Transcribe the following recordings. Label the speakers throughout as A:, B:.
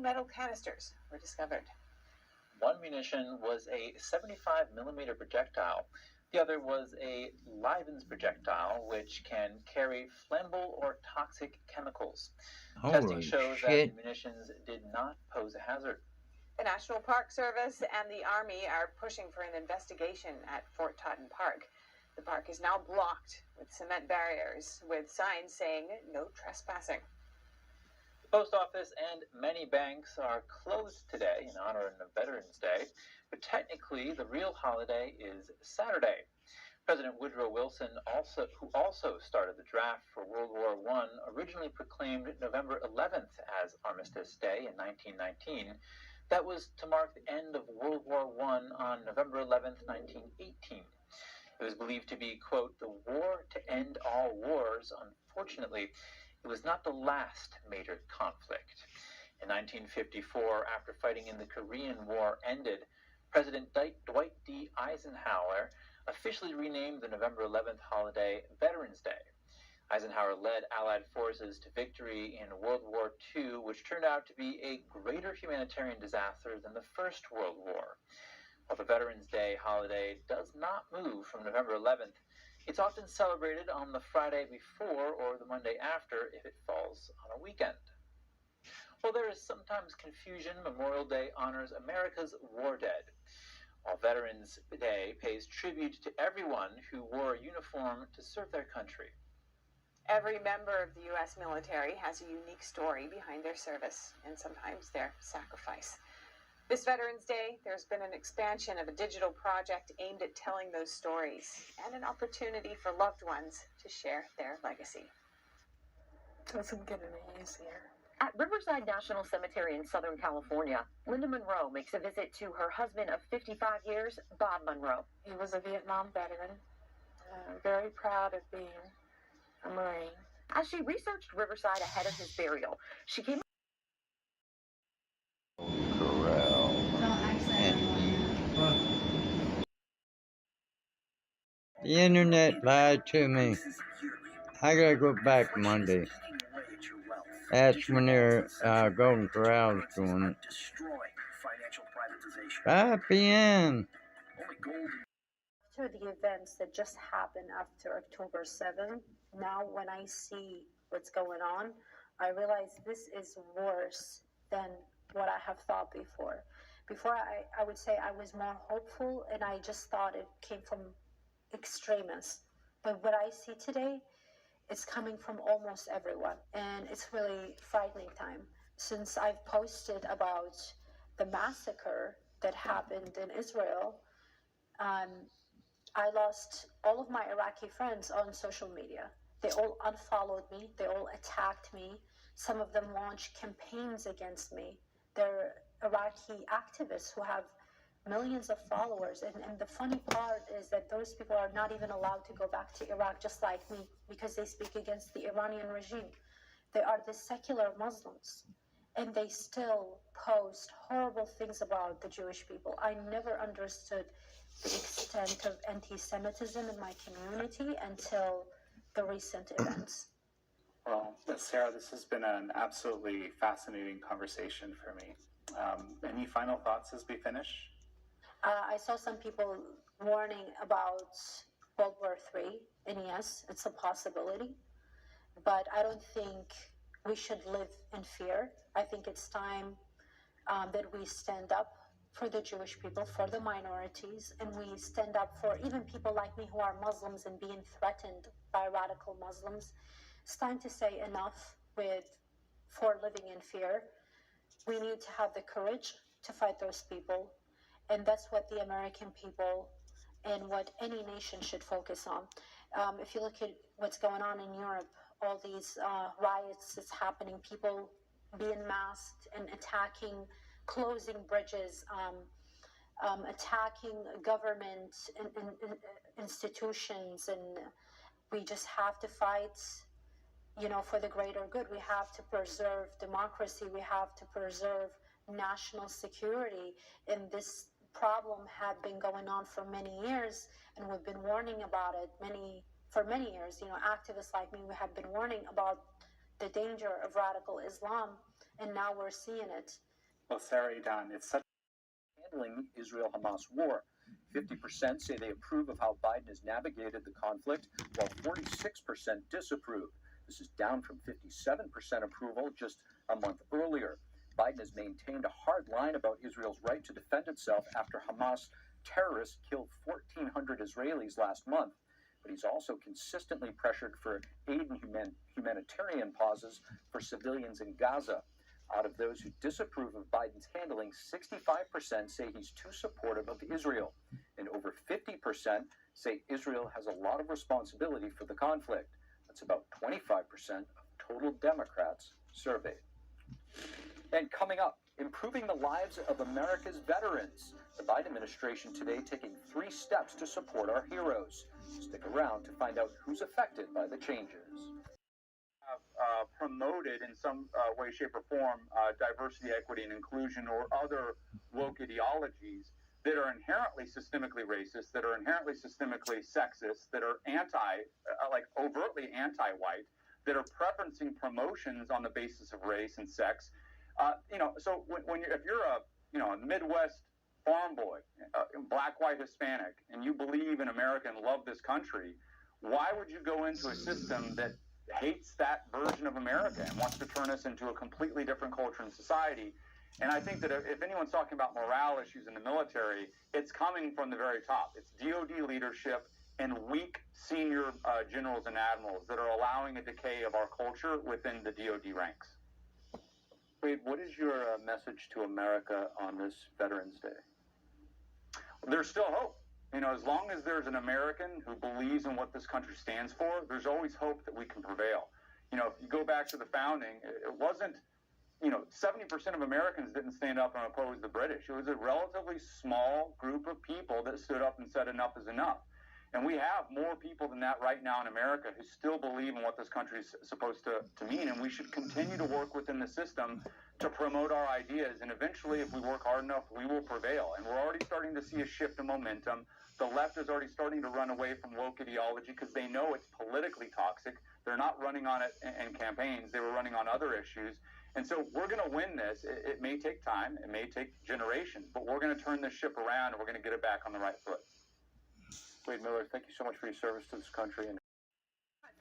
A: metal canisters were discovered.
B: One munition was a 75mm projectile. The other was a Livens projectile, which can carry flammable or toxic chemicals. Testing shows that the munitions did not pose a hazard.
A: The National Park Service and the Army are pushing for an investigation at Fort Totten Park. The park is now blocked with cement barriers with signs saying no trespassing.
B: The post office and many banks are closed today in honor of Veterans Day, but technically the real holiday is Saturday. President Woodrow Wilson, who also started the draft for World War I, originally proclaimed November 11th as Armistice Day in 1919. That was to mark the end of World War I on November 11th, 1918. It was believed to be, quote, the war to end all wars. Unfortunately, it was not the last major conflict. In 1954, after fighting in the Korean War ended, President Dwight D. Eisenhower officially renamed the November 11th holiday Veterans Day. Eisenhower led Allied forces to victory in World War II, which turned out to be a greater humanitarian disaster than the First World War. While the Veterans Day holiday does not move from November 11th, it's often celebrated on the Friday before or the Monday after if it falls on a weekend. While there is sometimes confusion, Memorial Day honors America's war dead, while Veterans Day pays tribute to everyone who wore a uniform to serve their country.
A: Every member of the U.S. military has a unique story behind their service and sometimes their sacrifice. This Veterans Day, there's been an expansion of a digital project aimed at telling those stories and an opportunity for loved ones to share their legacy.
C: Doesn't get any easier.
D: At Riverside National Cemetery in Southern California, Linda Monroe makes a visit to her husband of 55 years, Bob Monroe.
C: He was a Vietnam veteran, very proud of being a Marine.
D: As she researched Riverside ahead of his burial, she came
E: Corral. The internet lied to me. I gotta go back Monday. That's when their Golden Corral's doing it. 5 p.m.
F: After the events that just happened after October 7th, now when I see what's going on, I realize this is worse than what I have thought before. Before, I would say I was more hopeful and I just thought it came from extremists. But what I see today, it's coming from almost everyone. And it's really frightening time. Since I've posted about the massacre that happened in Israel, I lost all of my Iraqi friends on social media. They all unfollowed me. They all attacked me. Some of them launched campaigns against me. They're Iraqi activists who have millions of followers. And the funny part is that those people are not even allowed to go back to Iraq, just like me, because they speak against the Iranian regime. They are the secular Muslims. And they still post horrible things about the Jewish people. I never understood the extent of anti-Semitism in my community until the recent events.
G: Well, Sarah, this has been an absolutely fascinating conversation for me. Any final thoughts as we finish?
F: I saw some people warning about World War III, and yes, it's a possibility. But I don't think we should live in fear. I think it's time that we stand up for the Jewish people, for the minorities, and we stand up for even people like me who are Muslims and being threatened by radical Muslims. It's time to say enough for living in fear. We need to have the courage to fight those people, and that's what the American people and what any nation should focus on. If you look at what's going on in Europe, all these riots that's happening, people being masked and attacking, closing bridges, attacking government and institutions, and we just have to fight, for the greater good. We have to preserve democracy. We have to preserve national security. And this problem had been going on for many years, and we've been warning about it for many years. Activists like me, we have been warning about the danger of radical Islam, and now we're seeing it.
G: Well, Sarah Idan, it's such
H: handling Israel-Hamas war. 50% say they approve of how Biden has navigated the conflict, while 46% disapprove. This is down from 57% approval just a month earlier. Biden has maintained a hard line about Israel's right to defend itself after Hamas terrorists killed 1,400 Israelis last month. But he's also consistently pressured for aid and humanitarian pauses for civilians in Gaza. Out of those who disapprove of Biden's handling, 65% say he's too supportive of Israel, and over 50% say Israel has a lot of responsibility for the conflict. That's about 25% of total Democrats surveyed. And coming up, improving the lives of America's veterans. The Biden administration today taking 3 steps to support our heroes. Stick around to find out who's affected by the changes.
I: Promoted in some way, shape, or form diversity, equity, and inclusion, or other woke ideologies that are inherently systemically racist, that are inherently systemically sexist, that are overtly anti-white, that are preferencing promotions on the basis of race and sex. So if you're a Midwest farm boy, black, white, Hispanic, and you believe in America and love this country, why would you go into a system that hates that version of America and wants to turn us into a completely different culture and society? And I think that if anyone's talking about morale issues in the military, it's coming from the very top. It's DOD leadership and weak senior generals and admirals that are allowing a decay of our culture within the DOD ranks.
H: Wade, what is your message to America on this Veterans Day?
I: There's still hope. As long as there's an American who believes in what this country stands for, there's always hope that we can prevail. If you go back to the founding, it wasn't, 70% of Americans didn't stand up and oppose the British. It was a relatively small group of people that stood up and said enough is enough. And we have more people than that right now in America who still believe in what this country is supposed to mean. And we should continue to work within the system to promote our ideas. And eventually, if we work hard enough, we will prevail. And we're already starting to see a shift in momentum. The left is already starting to run away from woke ideology because they know it's politically toxic. They're not running on it in campaigns. They were running on other issues. And so we're going to win this. It may take time. It may take generations. But we're going to turn this ship around, and we're going to get it back on the right foot.
H: Wade Miller, thank you so much for your service to this country.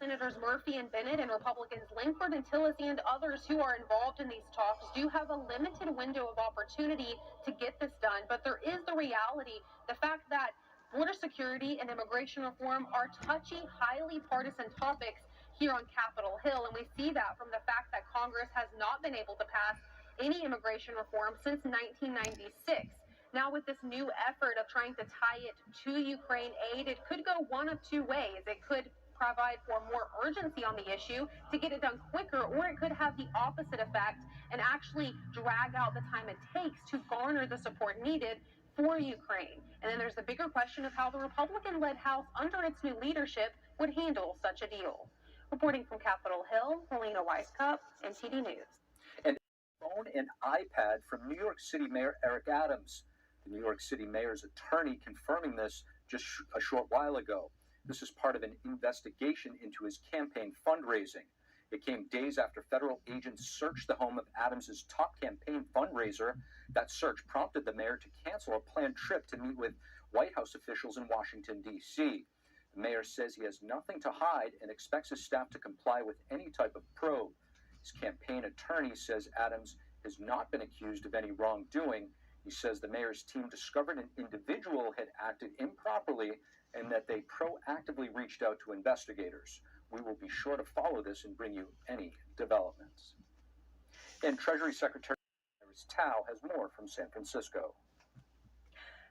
J: Senators Murphy and Bennett and Republicans Langford and Tillis and others who are involved in these talks do have a limited window of opportunity to get this done. But there is the reality, the fact that border security and immigration reform are touchy, highly partisan topics here on Capitol Hill. And we see that from the fact that Congress has not been able to pass any immigration reform since 1996. Now, with this new effort of trying to tie it to Ukraine aid, it could go one of two ways. It could provide for more urgency on the issue to get it done quicker, or it could have the opposite effect and actually drag out the time it takes to garner the support needed for Ukraine. And then there's the bigger question of how the Republican-led House, under its new leadership, would handle such a deal. Reporting from Capitol Hill, Helena Weisskopf, NTD News.
H: And phone and iPad from New York City Mayor Eric Adams. The New York City mayor's attorney confirming this just a short while ago. This is part of an investigation into his campaign fundraising. It came days after federal agents searched the home of Adams's top campaign fundraiser. That search prompted the mayor to cancel a planned trip to meet with White House officials in Washington, D.C. The mayor says he has nothing to hide and expects his staff to comply with any type of probe. His campaign attorney says Adams has not been accused of any wrongdoing. He says the mayor's team discovered an individual had acted improperly and that they proactively reached out to investigators. We will be sure to follow this and bring you any developments. And Treasury Secretary Iris Tao has more from San Francisco.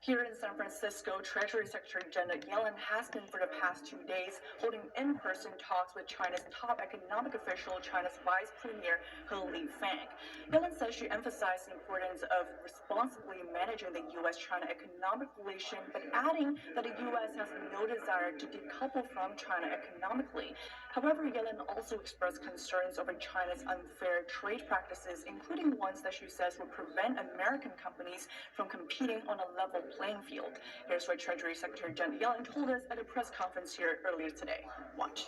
K: Here in San Francisco, Treasury Secretary Janet Yellen has been for the past 2 days holding in-person talks with China's top economic official, China's Vice Premier He Lifeng. Yellen says she emphasized the importance of responsibly managing the U.S.-China economic relation, but adding that the U.S. has no desire to decouple from China economically. However, Yellen also expressed concerns over China's unfair trade practices, including ones that she says would prevent American companies from competing on a level playing field. Here's what Treasury Secretary Janet Yellen told us at a press conference here earlier today. Watch.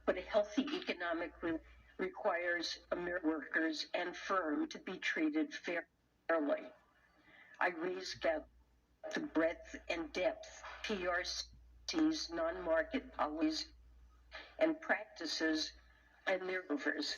L: But a healthy economic requires American workers and firms to be treated fair. I rescout the breadth and depth PRC's non-market policies and practices and their movers.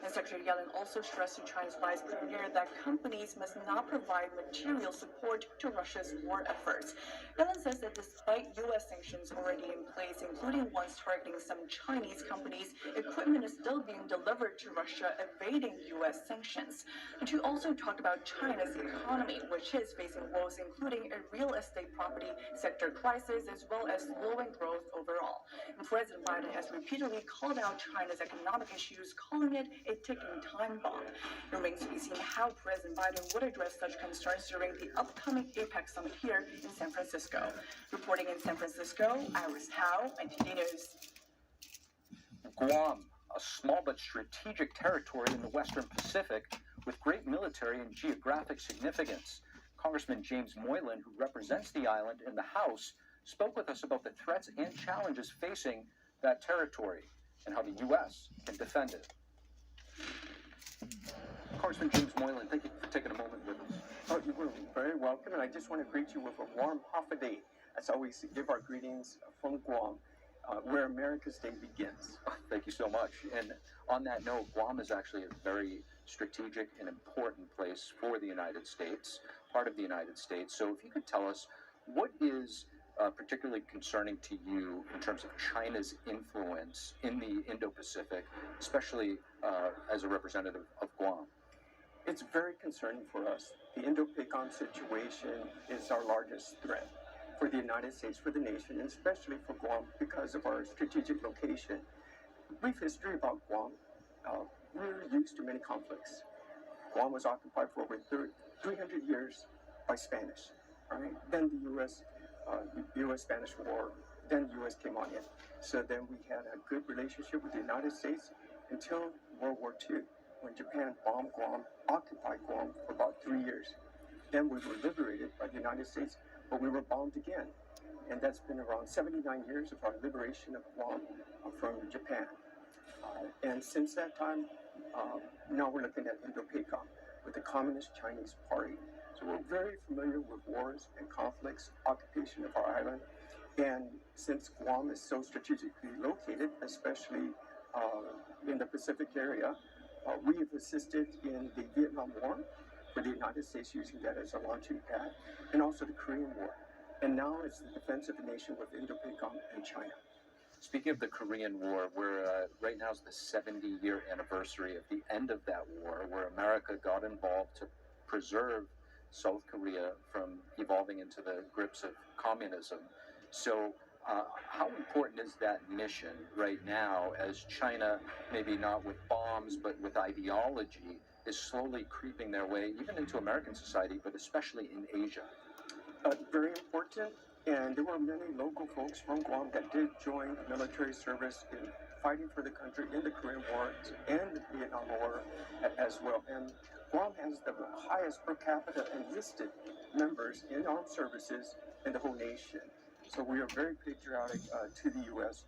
K: And Secretary Yellen also stressed to China's vice premier that companies must not provide material support to Russia's war efforts. Yellen says that despite U.S. sanctions already in place, including ones targeting some Chinese companies, equipment is still being delivered to Russia, evading U.S. sanctions. The two also talked about China's economy, which is facing woes, including a real estate property sector crisis, as well as slowing growth overall. And President Biden has repeatedly called out China's economic issues, calling it a ticking time bomb. It remains to be seen how President Biden would address such concerns during the upcoming APEC summit here in San Francisco. Reporting in San Francisco, Iris Howe, NTD News.
H: Guam, a small but strategic territory in the Western Pacific with great military and geographic significance. Congressman James Moylan, who represents the island in the House, spoke with us about the threats and challenges facing that territory and how the U.S. can defend it. Congressman James Moylan, thank you for taking a moment with us.
M: Oh, you were very welcome, and I just want to greet you with a warm Hafa-Day. As always, give our greetings from Guam, where America's Day begins.
H: Thank you so much. And on that note, Guam is actually a very strategic and important place for the United States, part of the United States. So if you could tell us, what is particularly concerning to you in terms of China's influence in the Indo-Pacific, especially as a representative of Guam?
M: It's very concerning for us. The Indo-PACOM situation is our largest threat for the United States, for the nation, and especially for Guam because of our strategic location. Brief history about Guam. We're used to many conflicts. Guam was occupied for over 300 years by Spanish. All right? Then the U.S.-Spanish War, then the U.S. came on in. So then we had a good relationship with the United States until World War II, when Japan bombed Guam, occupied Guam for about 3 years. Then we were liberated by the United States, but we were bombed again. And that's been around 79 years of our liberation of Guam from Japan. And since that time, now we're looking at Indo-PACOM with the Communist Chinese Party. So we're very familiar with wars and conflicts, occupation of our island. And since Guam is so strategically located, especially in the Pacific area, we have assisted in the Vietnam War for the United States, using that as a launching pad, and also the Korean War. And now it's the defense of the nation with Indo-PACOM and China.
H: Speaking of the Korean War, we're right now is the 70-year anniversary of the end of that war, where America got involved to preserve South Korea from evolving into the grips of communism. So how important is that mission right now, as China, maybe not with bombs, but with ideology, is slowly creeping their way even into American society, but especially in Asia?
M: Very important. And there were many local folks from Guam that did join military service in fighting for the country in the Korean War and the Vietnam War as well. And Guam has the highest per capita enlisted members in armed services in the whole nation. So we are very patriotic to the U.S.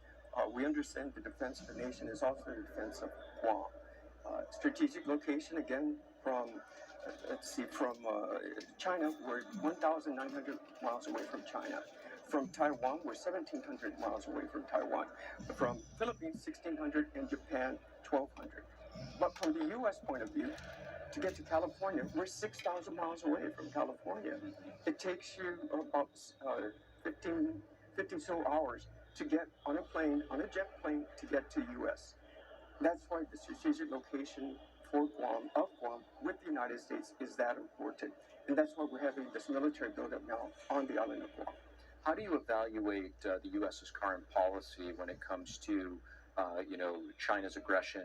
M: We understand the defense of the nation is also the defense of Guam. Strategic location, again, from China, we're 1,900 miles away from China. From Taiwan, we're 1,700 miles away from Taiwan. From Philippines, 1,600, and Japan, 1,200. But from the U.S. point of view, to get to California, we're 6,000 miles away from California. It takes you about 15 so hours to get on a plane, on a jet plane, to get to the U.S. That's why the strategic location for Guam, of Guam, with the United States is that important. And that's why we're having this military buildup now on the island of Guam.
H: How do you evaluate the U.S.'s current policy when it comes to, China's aggression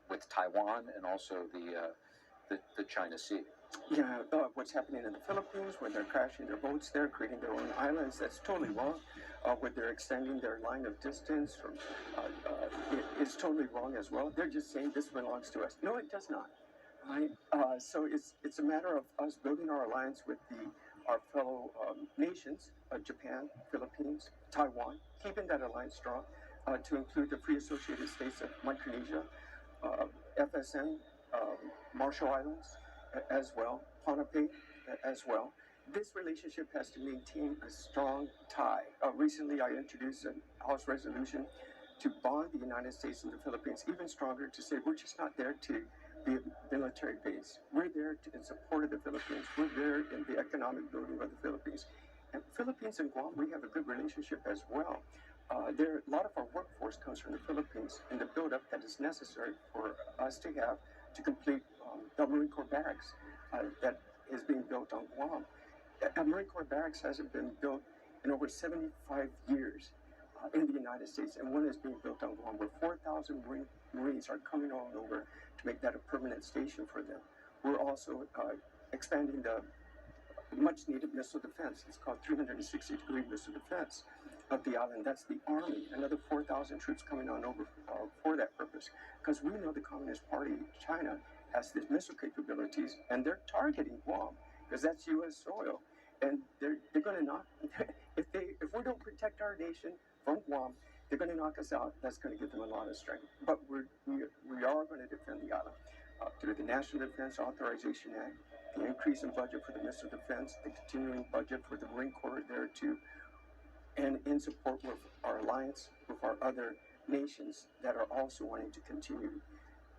H: with Taiwan and also the China Sea?
M: Yeah, what's happening in the Philippines, when they're crashing their boats there, creating their own islands, that's totally wrong. When they're extending their line of distance, it's totally wrong as well. They're just saying this belongs to us. No, it does not. Right? So it's a matter of us building our alliance with our fellow nations, Japan, Philippines, Taiwan, keeping that alliance strong, to include the Free Associated States of Micronesia, FSM, Marshall Islands, as well, Pohnpei as well. This relationship has to maintain a strong tie. Recently, I introduced a House resolution to bond the United States and the Philippines even stronger, to say we're just not there to be a military base. We're there in support of the Philippines. We're there in the economic building of the Philippines. And Philippines and Guam, we have a good relationship as well. A lot of our workforce comes from the Philippines, and the buildup that is necessary for us to have to complete the Marine Corps barracks that is being built on Guam. A Marine Corps barracks hasn't been built in over 75 years in the United States, and one is being built on Guam, where 4,000 Marines are coming on over to make that a permanent station for them. We're also expanding the much-needed missile defense. It's called 360-degree missile defense of the island. That's the Army, another 4,000 troops coming on over for that purpose. Because we know the Communist Party, China, has these missile capabilities, and they're targeting Guam, because that's U.S. soil. And they're going to knock, if we don't protect our nation from Guam, they're going to knock us out. That's going to give them a lot of strength. But we are going to defend the island through the National Defense Authorization Act, the increase in budget for the missile defense, the continuing budget for the Marine Corps there too, and in support with our alliance with our other nations that are also wanting to continue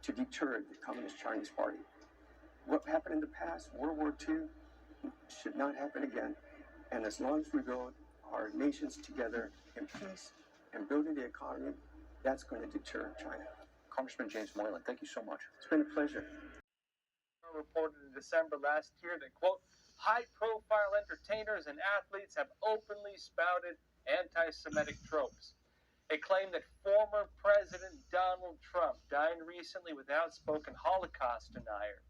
M: to deter the Communist Chinese Party. What happened in the past, World War II, should not happen again. And as long as we build our nations together in peace and building the economy, that's going to deter China.
H: Congressman James Moylan, thank you so much.
M: It's been a pleasure.
N: Reported in December last year that, quote, high-profile entertainers and athletes have openly spouted anti-Semitic tropes. It claimed that former President Donald Trump dined recently with outspoken Holocaust denier.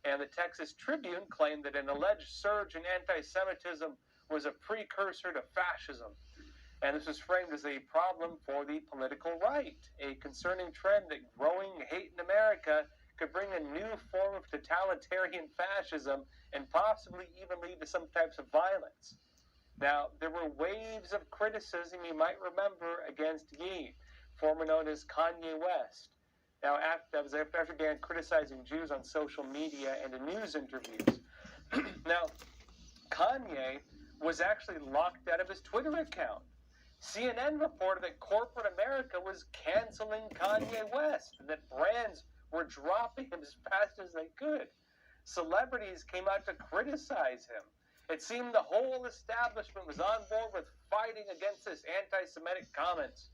N: And the Texas Tribune claimed that an alleged surge in anti-Semitism was a precursor to fascism. And this was framed as a problem for the political right, a concerning trend that growing hate in America could bring a new form of totalitarian fascism and possibly even lead to some types of violence. Now, there were waves of criticism, you might remember, against Ye, formerly known as Kanye West. Now, after began criticizing Jews on social media and in news interviews. Now, Kanye was actually locked out of his Twitter account. CNN reported that corporate America was canceling Kanye West and that brands were dropping him as fast as they could. Celebrities came out to criticize him. It seemed the whole establishment was on board with fighting against this anti-Semitic comments.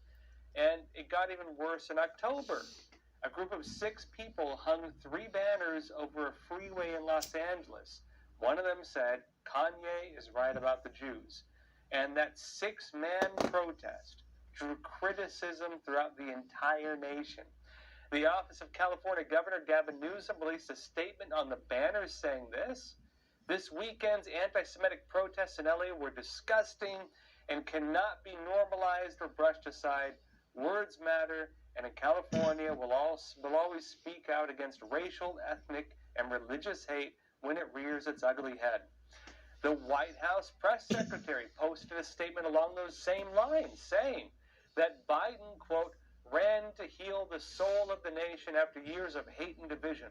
N: And it got even worse in October. A group of 6 people hung 3 banners over a freeway in Los Angeles. One of them said, Kanye is right about the Jews. And that 6-man protest drew criticism throughout the entire nation. The Office of California Governor Gavin Newsom released a statement on the banners saying this. This weekend's anti-Semitic protests in LA were disgusting and cannot be normalized or brushed aside. Words matter, and in California, we'll always speak out against racial, ethnic, and religious hate when it rears its ugly head. The White House press secretary posted a statement along those same lines, saying that Biden, quote, ran to heal the soul of the nation after years of hate and division.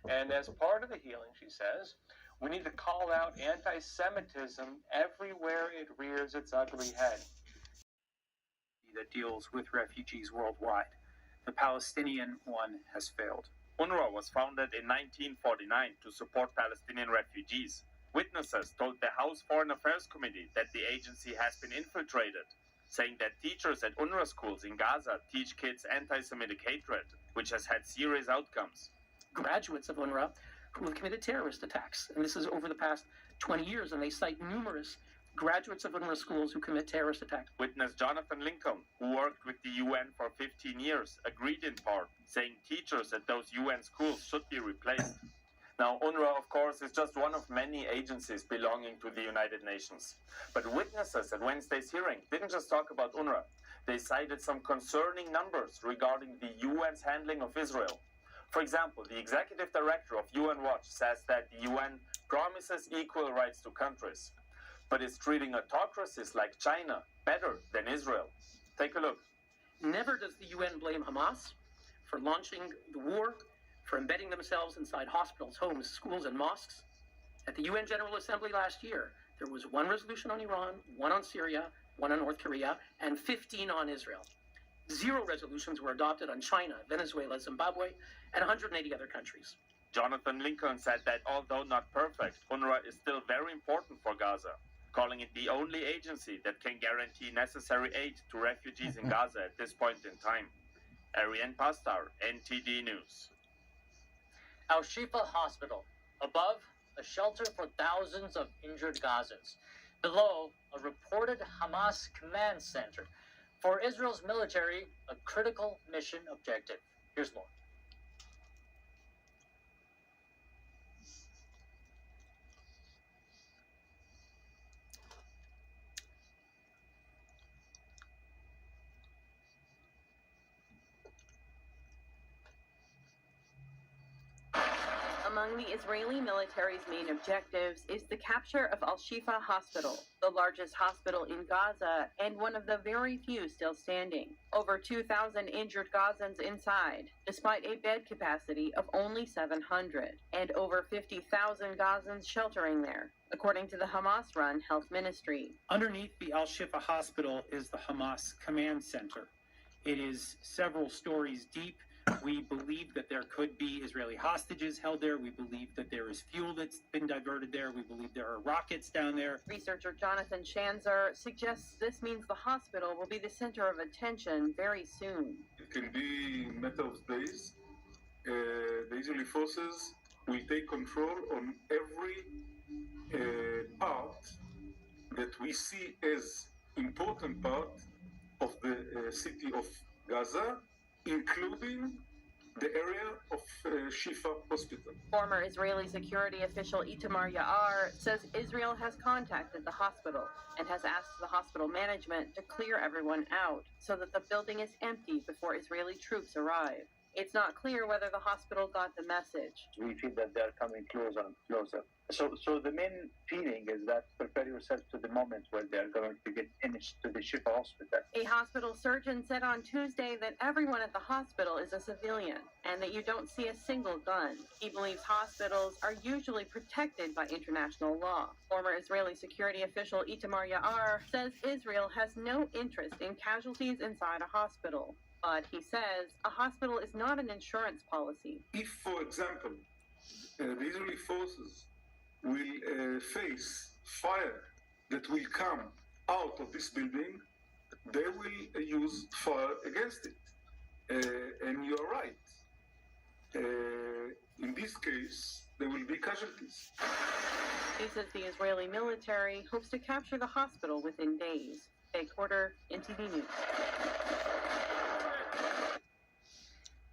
N: And as part of the healing, she says, we need to call out anti-Semitism everywhere it rears its ugly head.
O: That deals with refugees worldwide. The Palestinian one has failed.
P: UNRWA was founded in 1949 to support Palestinian refugees. Witnesses told the House Foreign Affairs Committee that the agency has been infiltrated, saying that teachers at UNRWA schools in Gaza teach kids anti-Semitic hatred, which has had serious outcomes.
Q: Graduates of UNRWA who have committed terrorist attacks, and this is over the past 20 years, and they cite numerous graduates of UNRWA schools who commit terrorist attacks.
P: Witness Jonathan Lincoln, who worked with the UN for 15 years, agreed in part, saying teachers at those UN schools should be replaced.
R: Now, UNRWA, of course, is just one of many agencies belonging to the United Nations. But witnesses at Wednesday's hearing didn't just talk about UNRWA. They cited some concerning numbers regarding the UN's handling of Israel. For example, the executive director of UN Watch says that the UN promises equal rights to countries, but is treating autocracies like China better than Israel. Take a look.
Q: Never does the UN blame Hamas for launching the war for embedding themselves inside hospitals, homes, schools, and mosques. At the UN General Assembly last year, there was one resolution on Iran, one on Syria, one on North Korea, and 15 on Israel. 0 resolutions were adopted on China, Venezuela, Zimbabwe, and 180 other countries.
P: Jonathan Lincoln said that although not perfect, UNRWA is still very important for Gaza, calling it the only agency that can guarantee necessary aid to refugees in Gaza at this point in time. Ariane Pastar, NTD News.
S: Al-Shifa Hospital. Above, a shelter for thousands of injured Gazans. Below, a reported Hamas command center. For Israel's military, a critical mission objective. Here's more.
T: Among the Israeli military's main objectives is the capture of Al-Shifa Hospital, the largest hospital in Gaza and one of the very few still standing. Over 2,000 injured Gazans inside, despite a bed capacity of only 700, and over 50,000 Gazans sheltering there, according to the Hamas-run health ministry.
O: Underneath the Al-Shifa Hospital is the Hamas Command Center. It is several stories deep. We believe that there could be Israeli hostages held there. We believe that there is fuel that's been diverted there. We believe there are rockets down there.
T: Researcher Jonathan Shanzer suggests this means the hospital will be the center of attention very soon.
U: It can be a matter of days. The Israeli forces will take control on every part that we see as important part of the city of Gaza, including the area of Shifa Hospital.
T: Former Israeli security official Itamar Ya'ar says Israel has contacted the hospital and has asked the hospital management to clear everyone out so that the building is empty before Israeli troops arrive. It's not clear whether the hospital got the message.
V: We feel that they're coming closer and closer. So the main feeling is that prepare yourself to the moment where they're going to get finished to the Shifa Hospital.
T: A hospital surgeon said on Tuesday that everyone at the hospital is a civilian and that you don't see a single gun. He believes hospitals are usually protected by international law. Former Israeli security official Itamar Ya'ar says Israel has no interest in casualties inside a hospital. But he says a hospital is not an insurance policy.
U: If, for example, the Israeli forces will face fire that will come out of this building, they will use fire against it. And you're right. In this case, there will be casualties.
T: He says the Israeli military hopes to capture the hospital within days. Faye Quarter, NTV News.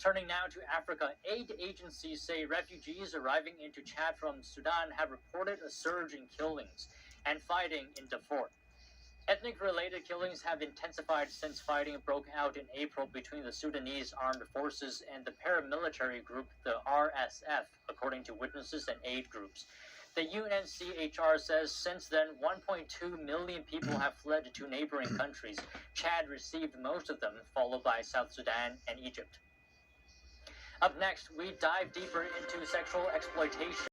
S: Turning now to Africa, aid agencies say refugees arriving into Chad from Sudan have reported a surge in killings and fighting in Darfur. Ethnic-related killings have intensified since fighting broke out in April between the Sudanese armed forces and the paramilitary group, the RSF, according to witnesses and aid groups. The UNHCR says since then, 1.2 million people have fled to neighboring countries. Chad received most of them, followed by South Sudan and Egypt. Up next, we dive deeper into sexual exploitation.